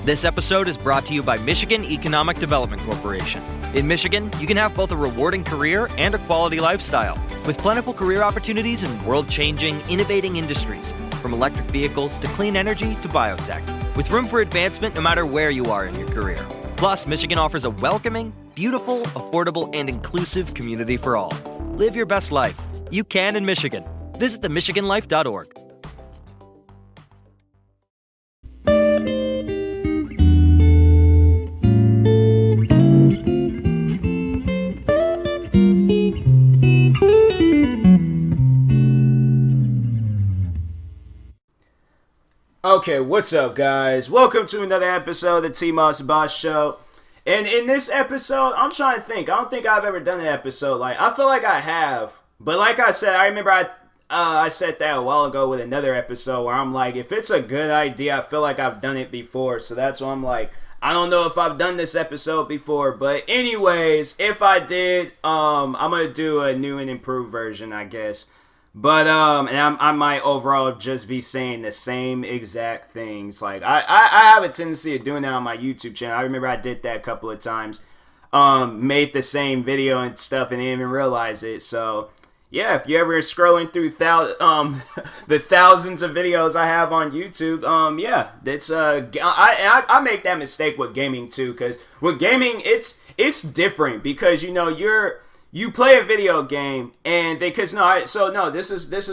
This episode is brought to you by Michigan Economic Development Corporation. In Michigan, you can have both a rewarding career and a quality lifestyle, with plentiful career opportunities in world-changing, innovating industries, from electric vehicles to clean energy to biotech, with room for advancement no matter where you are in your career. Plus, Michigan offers a welcoming, beautiful, affordable, and inclusive community for all. Live your best life. You can in Michigan. Visit themichiganlife.org. Okay, what's up, guys? Welcome to another episode of the TMossBoss Show. And in this episode, I'm trying to think. I don't think I've ever done an episode like. I feel like I have, but like I said, I remember I said that a while ago with another episode where I'm like, if it's a good idea, I feel like I've done it before. So that's why I'm like, I don't know if I've done this episode before, but anyways, if I did, I'm gonna do a new and improved version, I guess. But and I might overall just be saying the same exact things. Like I have a tendency of doing that on my YouTube channel. I remember I did that a couple of times. Made the same video and stuff and didn't even realize it. So yeah, if you're ever scrolling through the thousands of videos I have on YouTube, yeah, that's I make that mistake with gaming too, because with gaming it's different because you play a video game and this is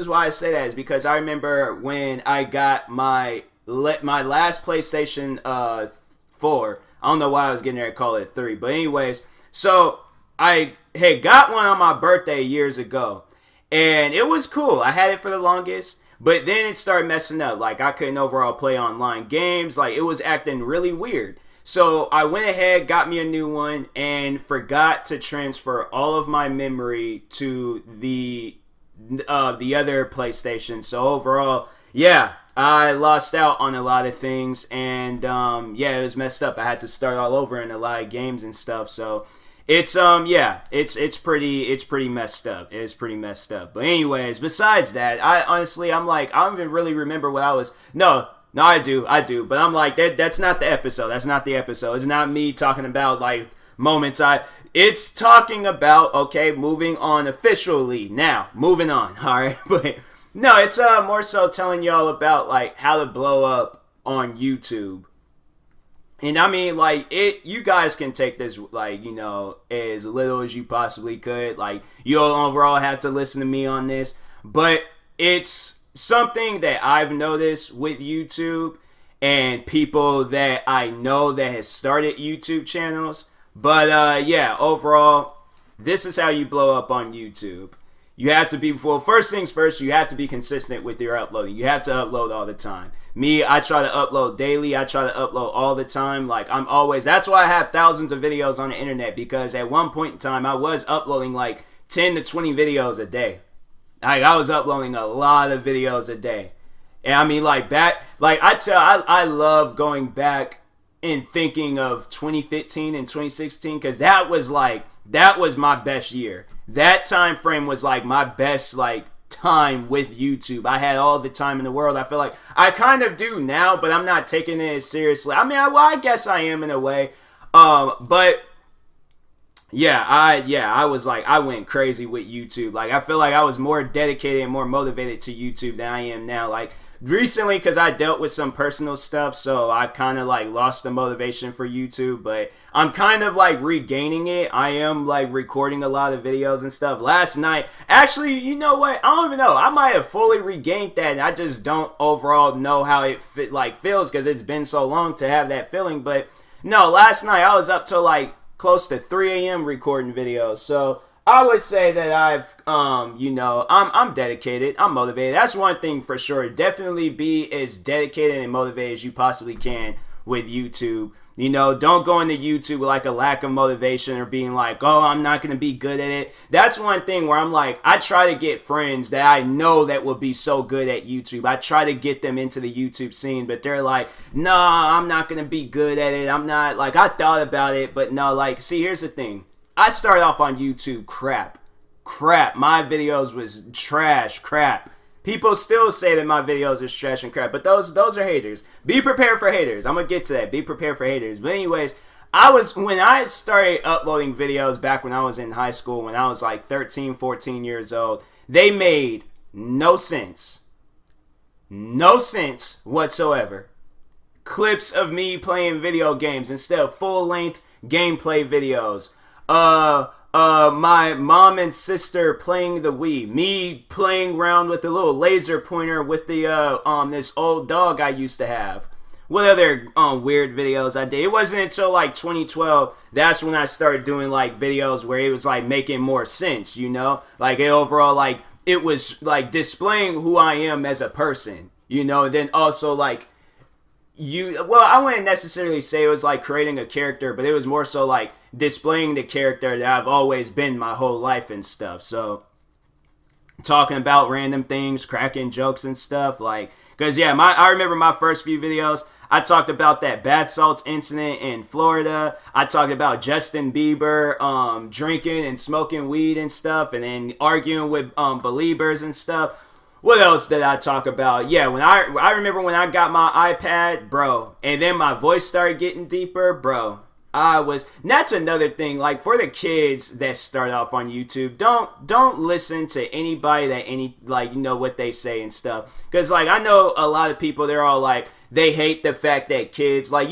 why I say that is because I remember when I got my last PlayStation 4. I don't know why I was getting there to call it 3, but anyways, so I had got one on my birthday years ago and it was cool. I had it for the longest, but then it started messing up. Like I couldn't overall play online games. Like it was acting really weird. So I went ahead, got me a new one, and forgot to transfer all of my memory to the other PlayStation. So overall, yeah, I lost out on a lot of things, and yeah, it was messed up. I had to start all over in a lot of games and stuff. So it's it's pretty messed up. It's pretty messed up. But anyways, besides that, I'm like, I don't even really remember what I was. No, I do, but I'm like, that's not the episode. That's not the episode. It's not me talking about, like, moments it's talking about, okay, moving on officially. Now, moving on, alright? But, no, it's more so telling y'all about, like, how to blow up on YouTube. And, I mean, like, you guys can take this, like, as little as you possibly could. Like, you'll overall have to listen to me on this. But it's something that I've noticed with YouTube and people that I know that has started YouTube channels. But yeah, overall, this is how you blow up on YouTube. You have to be, well, first things first, you have to be consistent with your uploading. You have to upload all the time. Me, I try to upload daily. I try to upload all the time. Like, that's why I have thousands of videos on the internet, because at one point in time, I was uploading like 10 to 20 videos a day. I was uploading a lot of videos a day. And I mean, I love going back and thinking of 2015 and 2016, because that was my best year. That time frame was like my best time with YouTube. I had all the time in the world. I feel like I kind of do now, but I'm not taking it as seriously. I mean, I guess I am in a way. But Yeah, I went crazy with YouTube. Like, I feel like I was more dedicated and more motivated to YouTube than I am now. Like, recently, because I dealt with some personal stuff, so I kind of, lost the motivation for YouTube, but I'm kind of, regaining it. I am, recording a lot of videos and stuff. Last night, actually, you know what? I don't even know. I might have fully regained that, and I just don't overall know how it feels, because it's been so long to have that feeling. But, no, last night, I was up till, close to 3 a.m. recording videos. So I would say that I'm dedicated. I'm motivated. That's one thing for sure. Definitely be as dedicated and motivated as you possibly can with YouTube. Don't go into YouTube with a lack of motivation or being like, oh, I'm not going to be good at it. That's one thing where I'm like, I try to get friends that I know that will be so good at YouTube. I try to get them into the YouTube scene, but they're like, nah, I'm not going to be good at it. I'm not, I thought about it, but no, see, here's the thing. I started off on YouTube crap. My videos was trash, crap. People still say that my videos are trash and crap, but those are haters. Be prepared for haters. I'm gonna get to that. Be prepared for haters. But anyways, when I started uploading videos back when I was in high school, when I was like 13, 14 years old, they made no sense. No sense whatsoever. Clips of me playing video games instead of full-length gameplay videos. My mom and sister playing the Wii. Me playing around with the little laser pointer with the this old dog I used to have. What other weird videos I did? It wasn't until like 2012 that's when I started doing like videos where it was like making more sense, you know? Like overall, like it was like displaying who I am as a person, you know? And then also like I wouldn't necessarily say it was like creating a character, but it was more so like displaying the character that I've always been my whole life and stuff. So talking about random things, cracking jokes and stuff, like, cause yeah, I remember my first few videos, I talked about that bath salts incident in Florida. I talked about Justin Bieber drinking and smoking weed and stuff, and then arguing with believers and stuff. What else did I talk about? Yeah, when I remember when I got my iPad, bro, and then my voice started getting deeper, bro. That's another thing, like for the kids that start off on YouTube, don't listen to anybody that what they say and stuff. Cause like I know a lot of people, they're all like, they hate the fact that kids, like,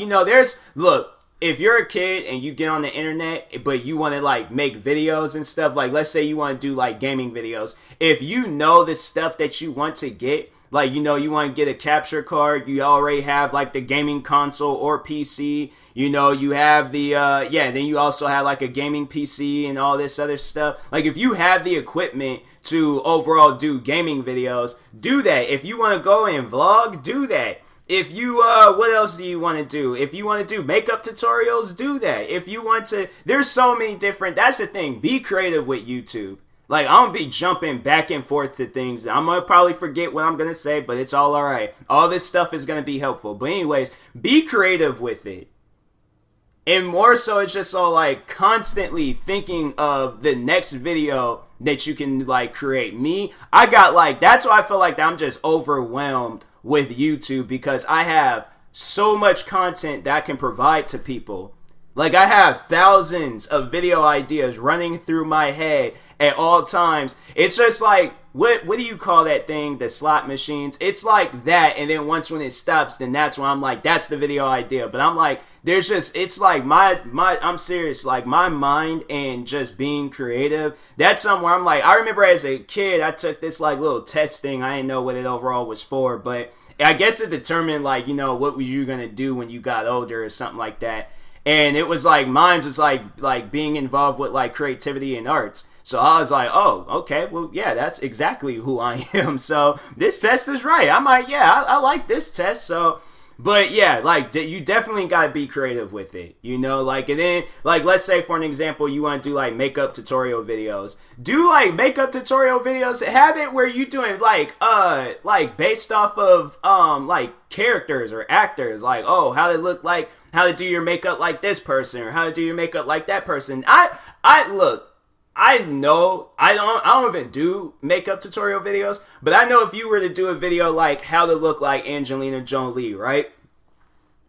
look, if you're a kid and you get on the internet, but you want to like make videos and stuff, like let's say you want to do like gaming videos, if you know the stuff that you want to get, like, you want to get a capture card, you already have like the gaming console or PC, you have the, then you also have like a gaming PC and all this other stuff. Like if you have the equipment to overall do gaming videos, do that. If you want to go and vlog, do that. If you, what else do you want to do? If you want to do makeup tutorials, do that. If you want to, there's so many different, that's the thing, be creative with YouTube. Like, I'm going to be jumping back and forth to things. I'm going to probably forget what I'm going to say, but it's all right. All this stuff is going to be helpful. But anyways, be creative with it. And more so, it's just all like constantly thinking of the next video that you can like create. I got like, that's why I feel like I'm just overwhelmed with YouTube, because I have so much content that I can provide to people. Like I have thousands of video ideas running through my head at all times. It's just like, what do you call that thing? The slot machines. It's like that, and then when it stops, then that's when I'm like, that's the video idea. But I'm like, it's like I'm serious, like my mind and just being creative, that's somewhere I'm like, I remember as a kid, I took this like little test thing. I didn't know what it overall was for, but I guess it determined like, what were you going to do when you got older or something like that. And it was like, mine was like being involved with like creativity and arts. So I was like, oh, okay, well, yeah, that's exactly who I am. So this test is right. I like this test. So, but yeah, like you definitely got to be creative with it, like, and then like, let's say for an example, you want to do like makeup tutorial videos, have it where you doing like based off of, like characters or actors, like, oh, how they look like, how to do your makeup like this person or how to do your makeup like that person. I know I don't even do makeup tutorial videos, but I know if you were to do a video like how to look like Angelina Jolie, right?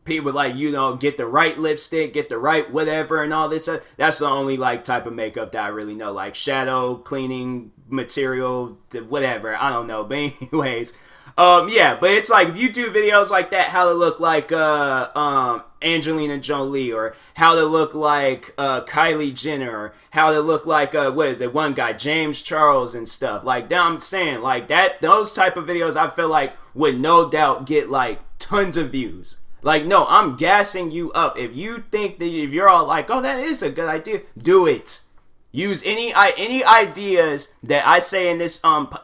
People like, get the right lipstick, get the right whatever and all this. That's the only like type of makeup that I really know, like shadow cleaning material, whatever. I don't know, but anyways, yeah, but it's like if you do videos like that, how to look like Angelina Jolie, or how to look like Kylie Jenner, or how to look like one guy, James Charles and stuff. Like I'm saying, like that, those type of videos I feel like would no doubt get like tons of views. Like, no, I'm gassing you up. If you think that, if you're all like, oh, that is a good idea, do it. Use any ideas that I say in this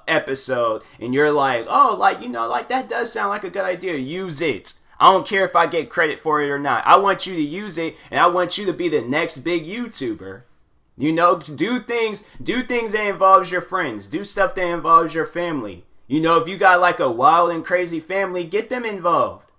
episode, and you're like, oh, like, like that does sound like a good idea. Use it. I don't care if I get credit for it or not. I want you to use it, and I want you to be the next big YouTuber. Do things that involves your friends. Do stuff that involves your family. If you got like a wild and crazy family, get them involved.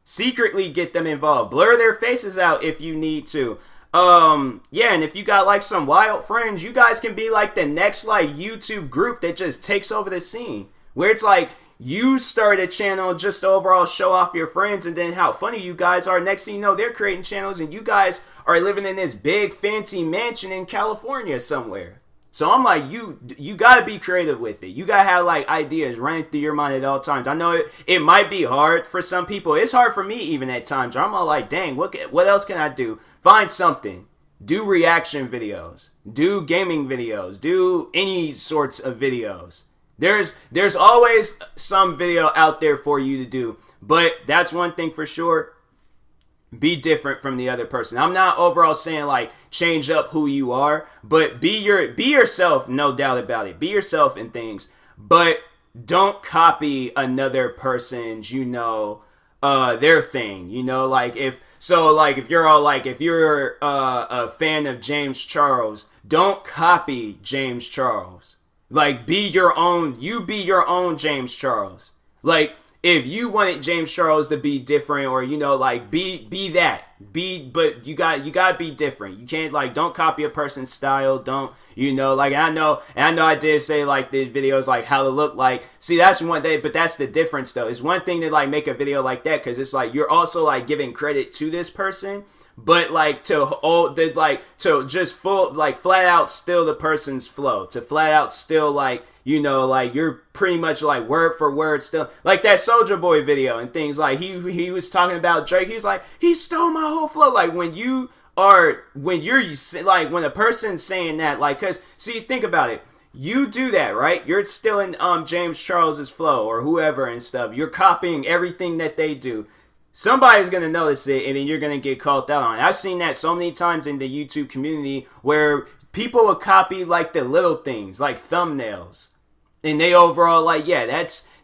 Secretly get them involved. Blur their faces out if you need to. Yeah, and if you got like some wild friends, you guys can be like the next like YouTube group that just takes over the scene. where it's like you start a channel just to overall show off your friends and then how funny you guys are. Next thing you know, they're creating channels and you guys are living in this big fancy mansion in California somewhere. So I'm like, you gotta be creative with it. You gotta have like ideas running through your mind at all times. I know it might be hard for some people. It's hard for me even at times where I'm all like, dang, what else can I do? Find something. Do reaction videos. Do gaming videos. Do any sorts of videos. There's always some video out there for you to do. But that's one thing for sure. Be different from the other person. I'm not overall saying like change up who you are, but be yourself, no doubt about it. Be yourself in things, but don't copy another person's, their thing. Like if you're a fan of James Charles, don't copy James Charles. Like be your own James Charles. Like if you wanted James Charles to be different, or be that. But you gotta be different. You can't don't copy a person's style. Don't I know I did say like the videos like how to look like. See, that's one thing, but that's the difference though. It's one thing to like make a video like that because it's like you're also like giving credit to this person. But to just flat out steal the person's flow, to flat out steal you're pretty much like word for word still like that Soulja Boy video and things like he was talking about Drake. He was like, he stole my whole flow. Like when a person's saying that, like, cause see, think about it. You do that, right? You're stealing James Charles's flow or whoever and stuff. You're copying everything that they do. Somebody's going to notice it, and then you're going to get called out on it. I've seen that so many times in the YouTube community where people will copy, like, the little things, like thumbnails. And they overall,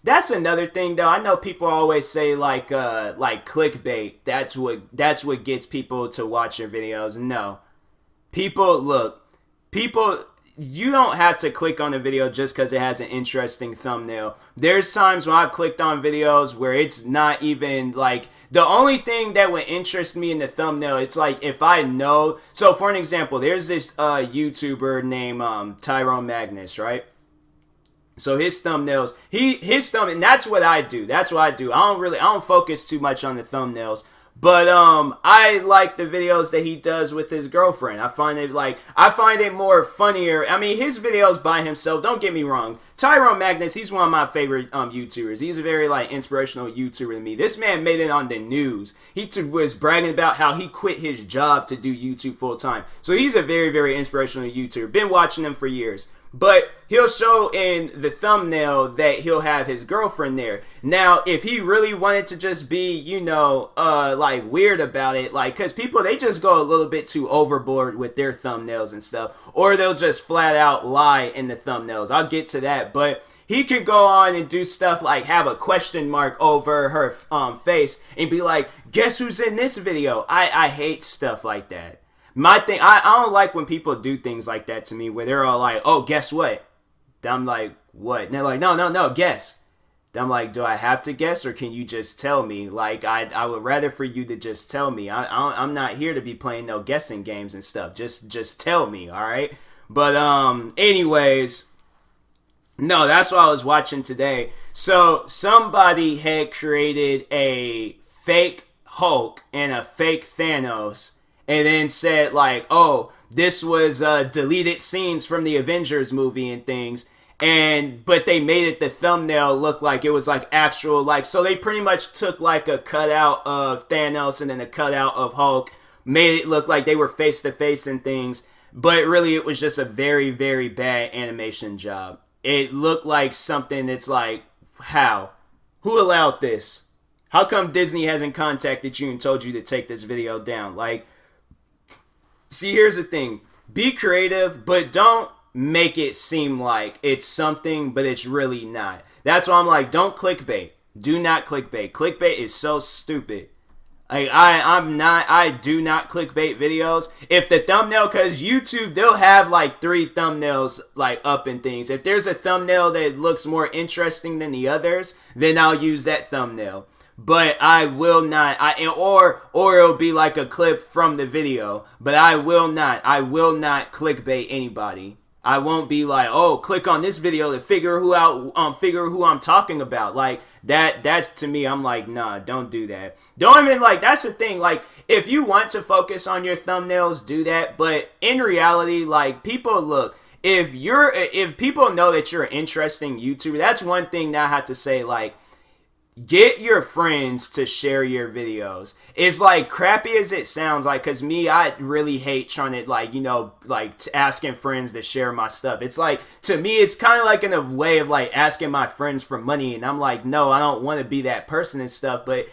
that's another thing, though. I know people always say, like clickbait. That's what gets people to watch your videos. No. People, you don't have to click on a video just because it has an interesting thumbnail. There's times when I've clicked on videos where it's not even like the only thing that would interest me in the thumbnail. It's like if I know. So for an example, there's this YouTuber named Tyrone Magnus, right? So his thumbnails, and that's what I do. I don't focus too much on the thumbnails. But I like the videos that he does with his girlfriend. I find it more funnier. I mean, his videos by himself, don't get me wrong. Tyrone Magnus, he's one of my favorite YouTubers. He's a very inspirational YouTuber to me. This man made it on the news. He was bragging about how he quit his job to do YouTube full time. So he's a very, very inspirational YouTuber. Been watching him for years. But he'll show in the thumbnail that he'll have his girlfriend there. Now, if he really wanted to just be, weird about it, because people, they just go a little bit too overboard with their thumbnails and stuff. Or they'll just flat out lie in the thumbnails. I'll get to that. But he could go on and do stuff like have a question mark over her face and be like, guess who's in this video? I hate stuff like that. My thing, I don't like when people do things like that to me where they're all like, oh, guess what? I'm like, what? And they're like, no, guess. I'm like, do I have to guess or can you just tell me? Like, I would rather for you to just tell me. I'm not here to be playing no guessing games and stuff. Just tell me, all right? But anyways, no, that's what I was watching today. So somebody had created a fake Hulk and a fake Thanos. And then said oh, this was deleted scenes from the Avengers movie and things. But they made it the thumbnail look like it was actual so they pretty much took a cutout of Thanos and then a cutout of Hulk, made it look like they were face to face and things. But really it was just a very, very bad animation job. It looked like something that's how? Who allowed this? How come Disney hasn't contacted you and told you to take this video down? See, here's the thing. Be creative, but don't make it seem like it's something, but it's really not. That's why I'm don't clickbait. Do not clickbait. Clickbait is so stupid. I do not clickbait videos. If the thumbnail, because YouTube, they'll have 3 thumbnails up and things. If there's a thumbnail that looks more interesting than the others, then I'll use that thumbnail. But I will not, or it'll be a clip from the video. But I will not clickbait anybody. I won't be like, oh, click on this video to figure who I'm talking about. Like that's to me, I'm like, nah, don't do that. Don't even like, that's the thing. Like, if you want to focus on your thumbnails, do that. But in reality, like, people look, if people know that you're an interesting YouTuber, that's one thing that I have to say, like, get your friends to share your videos. It's like crappy as it sounds, like, cause me, I really hate trying to like, asking friends to share my stuff. It's like, to me, it's kind of like in a way of like asking my friends for money, and I'm like, no, I don't want to be that person and stuff. But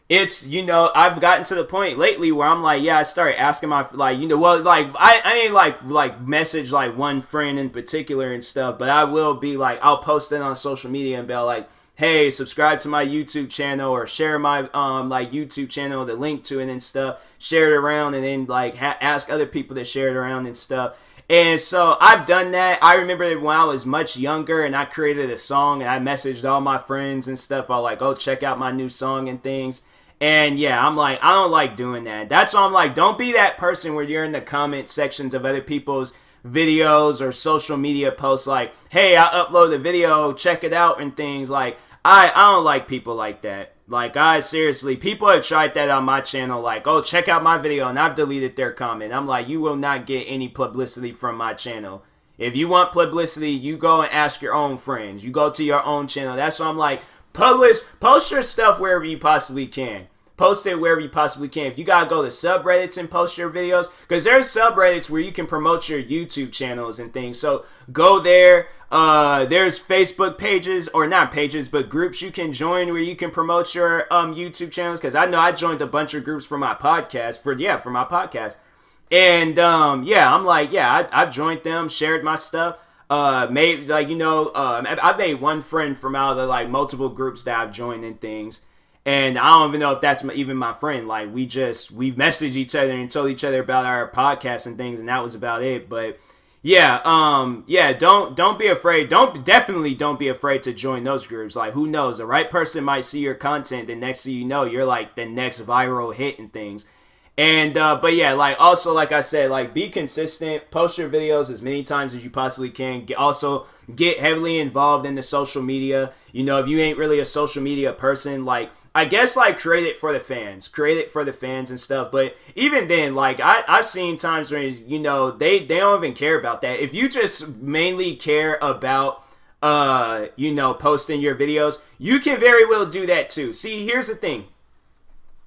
it's, I've gotten to the point lately where I'm like, yeah, I started asking my, like, I ain't like message like one friend in particular and stuff, but I will be like, I'll post it on social media and be like, hey, subscribe to my YouTube channel, or share my like YouTube channel, the link to it and stuff, share it around, and then like ask other people to share it around and stuff. And so I've done that. I remember when I was much younger and I created a song and I messaged all my friends and stuff. I was like, oh, check out my new song and things. And yeah, I'm like, I don't like doing that. That's why I'm like, don't be that person where you're in the comment sections of other people's videos or social media posts like, hey, I upload the video, check it out and things. Like, I don't like people like that. Like, seriously, people have tried that on my channel, like, oh, check out my video, and I've deleted their comment. I'm like, you will not get any publicity from my channel. If you want publicity, you go and ask your own friends. You go to your own channel. That's why I'm like, post your stuff wherever you possibly can. Post it wherever you possibly can. If you gotta go to subreddits and post your videos, because there's subreddits where you can promote your YouTube channels and things. So go there. There's Facebook pages, or not pages, but groups you can join where you can promote your YouTube channels. Because I know I joined a bunch of groups for my podcast. For my podcast. And I'm like, yeah, I've joined them, shared my stuff. I've made one friend from out of the like multiple groups that I've joined and things. And I don't even know if that's even my friend. Like, we've messaged each other and told each other about our podcast and things, and that was about it. But yeah, don't be afraid. Definitely don't be afraid to join those groups. Like, who knows? The right person might see your content, and next thing you know, you're like the next viral hit and things. And but yeah, like, also, like I said, like, be consistent, post your videos as many times as you possibly can. Also get heavily involved in the social media. If you ain't really a social media person, like, I guess, like, create it for the fans and stuff. But even then, like, I've seen times where, they don't even care about that. If you just mainly care about, posting your videos, you can very well do that too. See, here's the thing.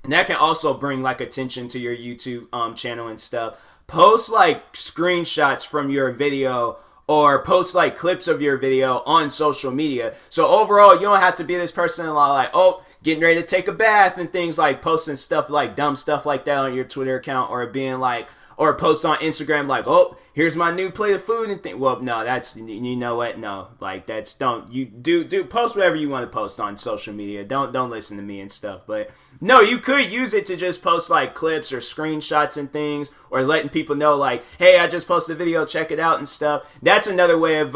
And that can also bring, like, attention to your YouTube channel and stuff. Post, like, screenshots from your video, or post like clips of your video on social media. So overall, you don't have to be this person like, oh, getting ready to take a bath and things, like posting stuff like dumb stuff like that on your Twitter account, or being like, or post on Instagram like, oh, here's my new plate of food and thing. Well, no, that's, you know what? No, like, that's, don't, you do post whatever you want to post on social media. Don't listen to me and stuff. But no, you could use it to just post like clips or screenshots and things, or letting people know like, hey, I just posted a video, check it out and stuff. That's another way of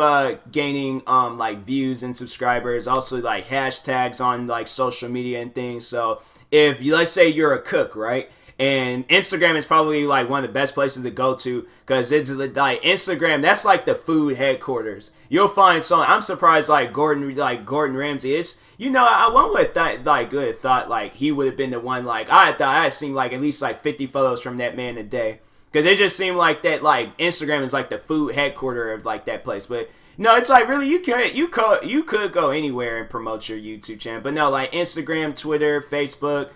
gaining like views and subscribers. Also, like, hashtags on like social media and things. So if you, let's say you're a cook, right? And Instagram is probably like one of the best places to go to, because it's like Instagram, that's like the food headquarters. You'll find someone. I'm surprised like Gordon Ramsay is. I one would have thought like he would have been the one. Like, I thought I had seen like at least like 50 photos from that man a day, because it just seemed like that like Instagram is like the food headquarters of like that place. But no, it's like, really, you could go anywhere and promote your YouTube channel. But no, like Instagram, Twitter, Facebook.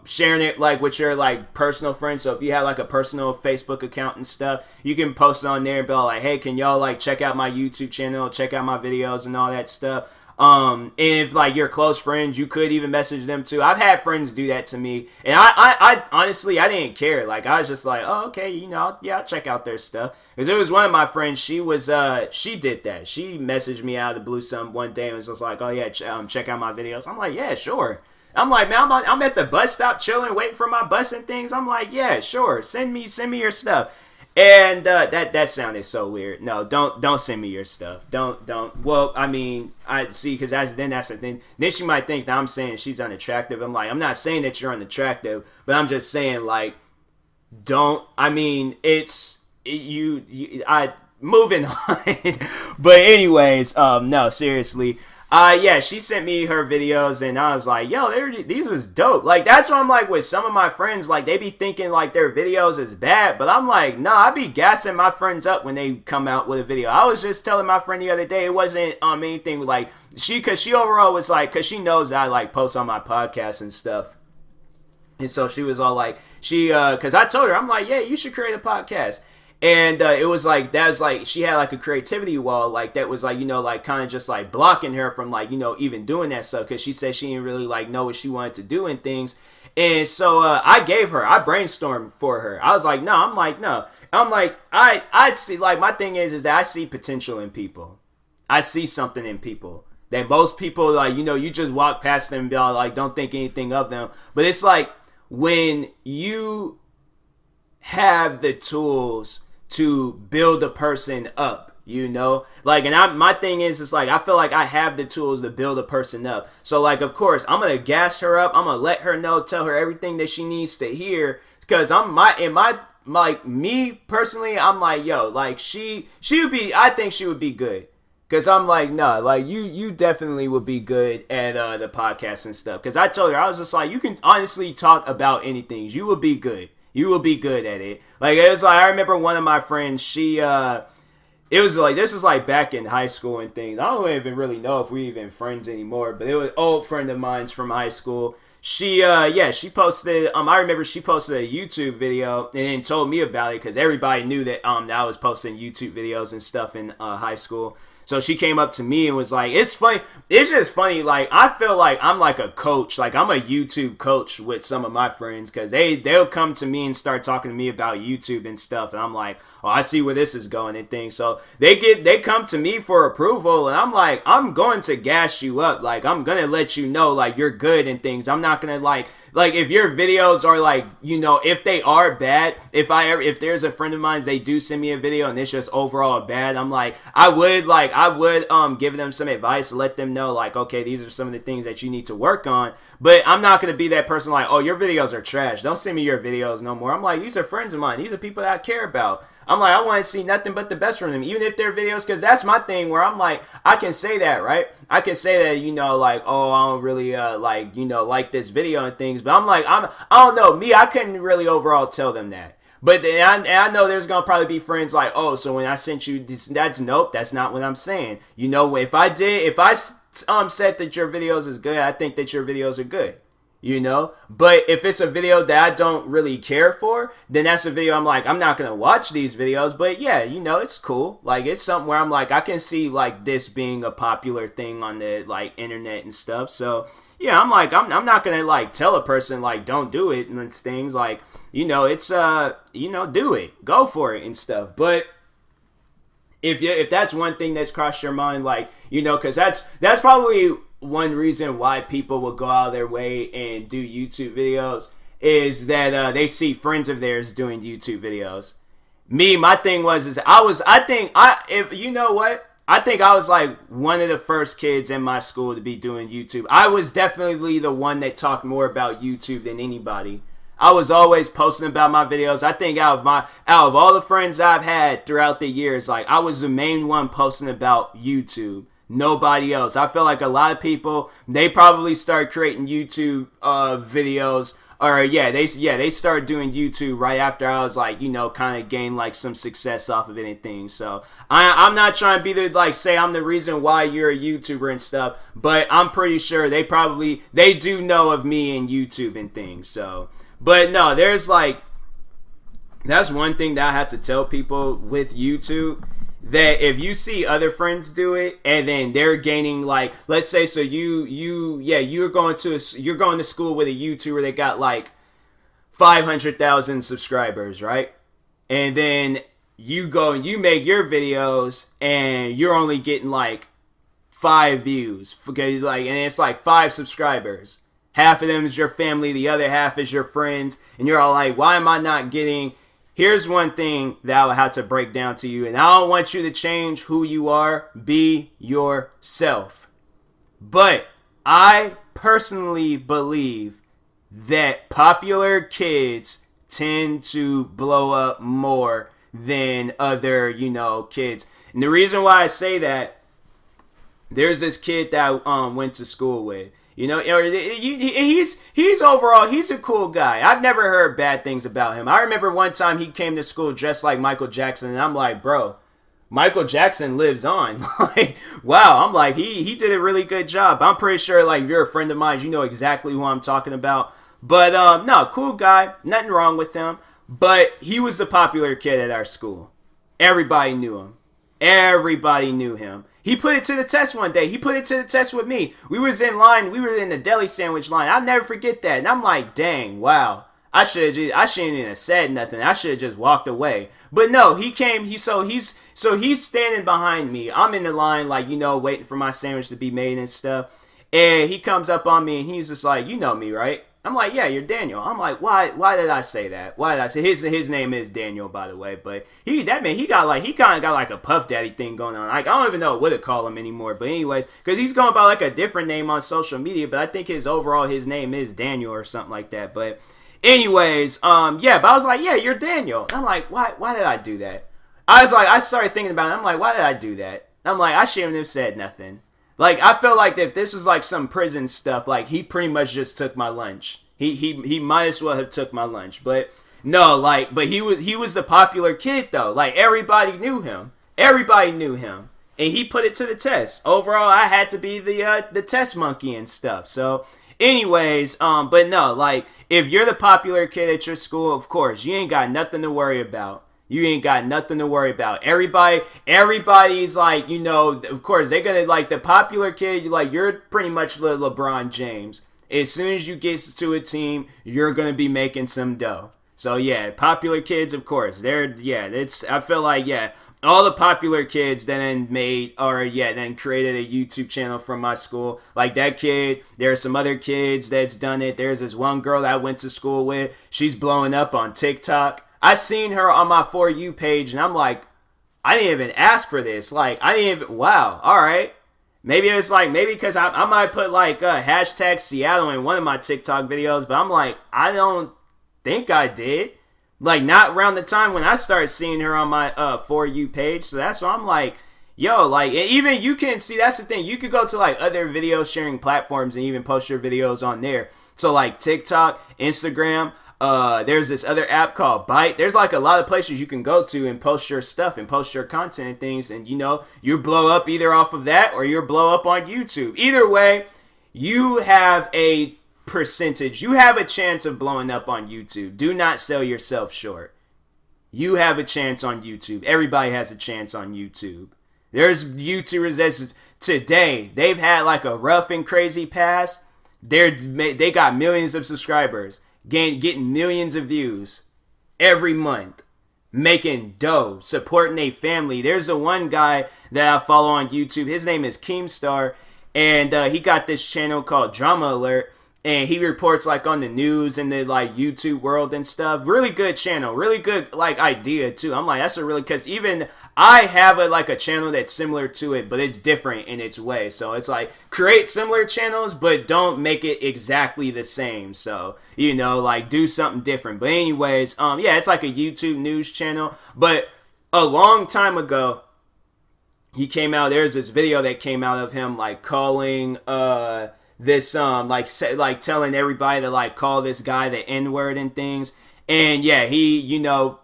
Sharing it like with your like personal friends. So if you have like a personal Facebook account and stuff, you can post it on there and be like, hey, can y'all like check out my YouTube channel, check out my videos and all that stuff. If like your close friends, you could even message them too. I've had friends do that to me, and I honestly, I didn't care. Like, I was just like, oh, okay, yeah, I'll check out their stuff. Because it was one of my friends, she did that. She messaged me out of the blue one day and was just like, oh yeah, check out my videos. I'm like, yeah, sure. I'm like, man, I'm at the bus stop chilling, waiting for my bus and things. I'm like, yeah, sure, send me your stuff. And that sounded so weird. No, don't send me your stuff. Don't. Well, I mean, I see, because that's the thing. Then she might think that I'm saying she's unattractive. I'm like, I'm not saying that you're unattractive, but I'm just saying, like, don't. I mean, moving on. But anyways, no, seriously. Yeah, she sent me her videos, and I was like, yo, these was dope. Like, that's what I'm like with some of my friends. Like, they be thinking, like, their videos is bad. But I'm like, nah, I be gassing my friends up when they come out with a video. I was just telling my friend the other day, it wasn't anything like, because she overall was like, because she knows I, like, post on my podcast and stuff. And so she was all like, because I told her, I'm like, yeah, you should create a podcast. And it was like, that's like, she had like a creativity wall, like that was like, you know, like kind of just like blocking her from like, you know, even doing that stuff. Because she said she didn't really like know what she wanted to do and things. And so I brainstormed for her. I was like, no, I'm like, I see, like, my thing is that I see potential in people. I see something in people that most people, like, you know, you just walk past them and be all like, don't think anything of them. But it's like, when you have the tools to build a person up, you know, like, and my thing is like, I feel like I have the tools to build a person up. So like, of course, I'm gonna gas her up. I'm gonna let her know, tell her everything that she needs to hear, because like, me personally, I'm like, yo, like, she would be, I think she would be good. Because I'm like, no, like, you definitely would be good at the podcast and stuff. Because I told her, I was just like, you can honestly talk about anything. You will be good. You will be good at it. Like, it was like, I remember one of my friends, she, it was like, this was like back in high school and things. I don't even really know if we even friends anymore. But it was an old friend of mine's from high school. She posted, I remember she posted a YouTube video and then told me about it. Because everybody knew that, that I was posting YouTube videos and stuff in high school. So she came up to me and was like, it's funny. It's just funny. Like, I feel like I'm like a coach. Like, I'm a YouTube coach with some of my friends, because they'll come to me and start talking to me about YouTube and stuff. And I'm like, oh, I see where this is going and things. So they come to me for approval. And I'm like, I'm going to gas you up. Like, I'm going to let you know, like, you're good and things. I'm not going to like if your videos are like, you know, if they are bad, if there's a friend of mine, they do send me a video and it's just overall bad, I'm like, I would give them some advice, let them know, like, okay, these are some of the things that you need to work on. But I'm not going to be that person like, oh, your videos are trash, don't send me your videos no more. I'm like, these are friends of mine. These are people that I care about. I'm like, I want to see nothing but the best from them, even if they're videos, because that's my thing where I'm like, I can say that, right? I can say that, you know, like, oh, I don't really, like, you know, like this video and things. But I'm like, I don't know. Me, I couldn't really overall tell them that. But then I know there's going to probably be friends like, oh, so when I sent you this, nope, that's not what I'm saying. You know, if I said that your videos is good, I think that your videos are good. You know, but if it's a video that I don't really care for, then that's a video I'm like, I'm not going to watch these videos. But yeah, you know, it's cool. Like, it's something where I'm like, I can see like this being a popular thing on the like internet and stuff. So yeah, I'm like, I'm not going to like tell a person like, don't do it and things like, you know, it's, you know, do it, go for it and stuff. But if that's one thing that's crossed your mind, like, you know, because that's probably one reason why people will go out of their way and do YouTube videos, is that they see friends of theirs doing YouTube videos. Me, my thing was I think I was like one of the first kids in my school to be doing YouTube. I was definitely the one that talked more about YouTube than anybody. I was always posting about my videos. I think out of all the friends I've had throughout the years, like, I was the main one posting about YouTube. Nobody else. I feel like a lot of people, they probably start creating YouTube videos, or they started doing YouTube right after I was like, you know, kind of gained like some success off of it and things. So I'm not trying to be the, like, say I'm the reason why you're a YouTuber and stuff, but I'm pretty sure they do know of me and YouTube and things. So, but no, there's like, that's one thing that I have to tell people with YouTube, that if you see other friends do it and then they're gaining, like, let's say, so you're going to school with a YouTuber that got like 500,000 subscribers, right? And then you go and you make your videos and you're only getting like 5 views, okay? Like, and it's like 5 subscribers. Half of them is your family, the other half is your friends, and you're all like, why am I not getting? Here's one thing that I would have to break down to you, and I don't want you to change who you are. Be yourself. But I personally believe that popular kids tend to blow up more than other, kids. And the reason why I say that, there's this kid that I went to school with. He's overall, he's a cool guy. I've never heard bad things about him. I remember one time he came to school dressed like Michael Jackson, and I'm like, bro, Michael Jackson lives on. Like, wow, I'm like, he did a really good job. I'm pretty sure, like, if you're a friend of mine, you know exactly who I'm talking about. But, no, cool guy. Nothing wrong with him. But he was the popular kid at our school. Everybody knew him. Everybody knew him. He put it to the test one day. He put it to the test with me. We was in line. We were in the deli sandwich line. I'll never forget that. And I'm like, dang, wow. I shouldn't even have said nothing. I should have just walked away. But no, he came. He's standing behind me. I'm in the line, like, waiting for my sandwich to be made and stuff. And he comes up on me and he's just like, you know me, right? I'm like, yeah, you're Daniel. I'm like, why did I say that? Why did I say his name is Daniel, by the way? But he kind of got like a Puff Daddy thing going on. Like, I don't even know what to call him anymore. But anyways, because he's going by like a different name on social media, but I think his name is Daniel or something like that. But anyways, yeah, but I was like, yeah, you're Daniel. I'm like, why did I do that? I started thinking about it. I'm like, why did I do that? I'm like, I shouldn't have said nothing. Like, I felt like if this was like some prison stuff, like, he pretty much just took my lunch. He might as well have took my lunch. But no, like, but he was the popular kid though. Like, everybody knew him. Everybody knew him. And he put it to the test. Overall, I had to be the test monkey and stuff. So anyways, but no, like, if you're the popular kid at your school, of course, you ain't got nothing to worry about. You ain't got nothing to worry about. Everybody's like, of course, they're gonna, like, the popular kid, like, you're pretty much LeBron James. As soon as you get to a team, you're gonna be making some dough. So yeah, popular kids, of course, I feel like, yeah, all the popular kids then then created a YouTube channel from my school. Like that kid, there are some other kids that's done it. There's this one girl that I went to school with. She's blowing up on TikTok. I seen her on my For You page, and I'm like, I didn't even ask for this. Like, wow, all right. Maybe it's like, because I might put like hashtag Seattle in one of my TikTok videos, but I'm like, I don't think I did. Like, not around the time when I started seeing her on my For You page. So that's why I'm like, yo, like, even you can see, that's the thing. You could go to like other video sharing platforms and even post your videos on there. So like TikTok, Instagram, there's this other app called Byte. There's like a lot of places you can go to and post your stuff and post your content and things. And you blow up either off of that or you blow up on YouTube. Either way, you have a percentage. You have a chance of blowing up on YouTube. Do not sell yourself short. You have a chance on YouTube. Everybody has a chance on YouTube. There's YouTubers that's today, they've had like a rough and crazy past. They got millions of subscribers, getting millions of views every month, making dough, supporting a family. There's a one guy that I follow on YouTube. His name is Keemstar, and he got this channel called Drama Alert, and he reports like on the news and the like YouTube world and stuff. Really good channel, really good like idea too. I'm like, that's a really, because even I have a channel that's similar to it, but it's different in its way. So it's like, create similar channels, but don't make it exactly the same. So, like, do something different. But anyways, yeah, it's like a YouTube news channel. But a long time ago, he came out, there's this video that came out of him like calling this like telling everybody to like call this guy the N-word and things. And yeah, he,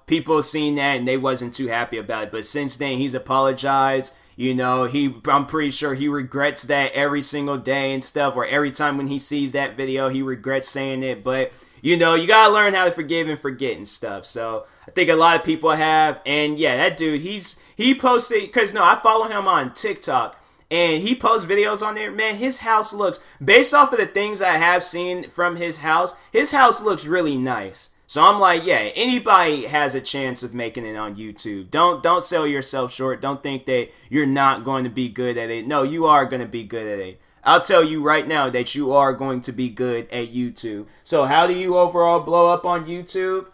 people seen that and they wasn't too happy about it. But since then, he's apologized. I'm pretty sure he regrets that every single day and stuff, or every time when he sees that video, he regrets saying it. But, you gotta learn how to forgive and forget and stuff. So I think a lot of people have. And yeah, that dude, he posted, because I follow him on TikTok. And he posts videos on there. Man, his house looks, based off of the things I have seen from his house looks really nice. So I'm like, yeah, anybody has a chance of making it on YouTube. Don't sell yourself short. Don't think that you're not going to be good at it. No, you are going to be good at it. I'll tell you right now that you are going to be good at YouTube. So how do you overall blow up on YouTube?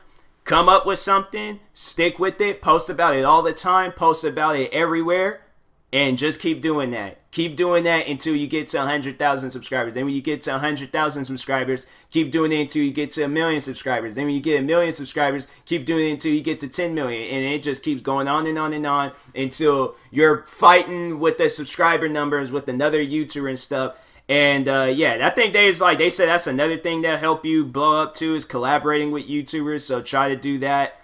Come up with something, stick with it, post about it all the time, post about it everywhere. And just keep doing that. Keep doing that until you get to 100,000 subscribers. Then when you get to 100,000 subscribers, keep doing it until you get to 1,000,000 subscribers. Then when you get 1,000,000 subscribers, keep doing it until you get to 10 million. And it just keeps going on and on and on until you're fighting with the subscriber numbers with another YouTuber and stuff. And yeah, I think they said that's another thing that help you blow up too, is collaborating with YouTubers. So try to do that.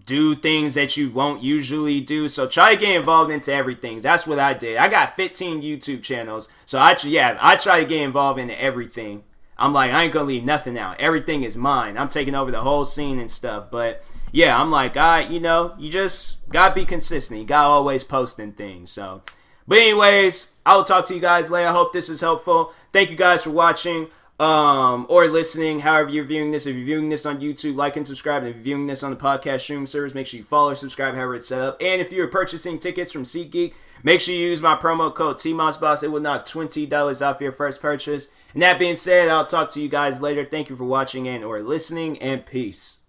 Do things that you won't usually do. So try to get involved into everything. That's what I did. I got 15 YouTube channels. So I try to get involved into everything. I'm like, I ain't gonna leave nothing out. Everything is mine. I'm taking over the whole scene and stuff. But yeah, I'm like, you just gotta be consistent. You gotta always posting things. So, but anyways, I will talk to you guys later. I hope this is helpful. Thank you guys for watching. Or listening, however you're viewing this. If you're viewing this on YouTube, like and subscribe. And if you're viewing this on the podcast streaming service, make sure you follow or subscribe, however it's set up. And if you're purchasing tickets from SeatGeek, make sure you use my promo code TMossBoss. It will knock $20 off your first purchase. And that being said, I'll talk to you guys later. Thank you for watching and or listening, and peace.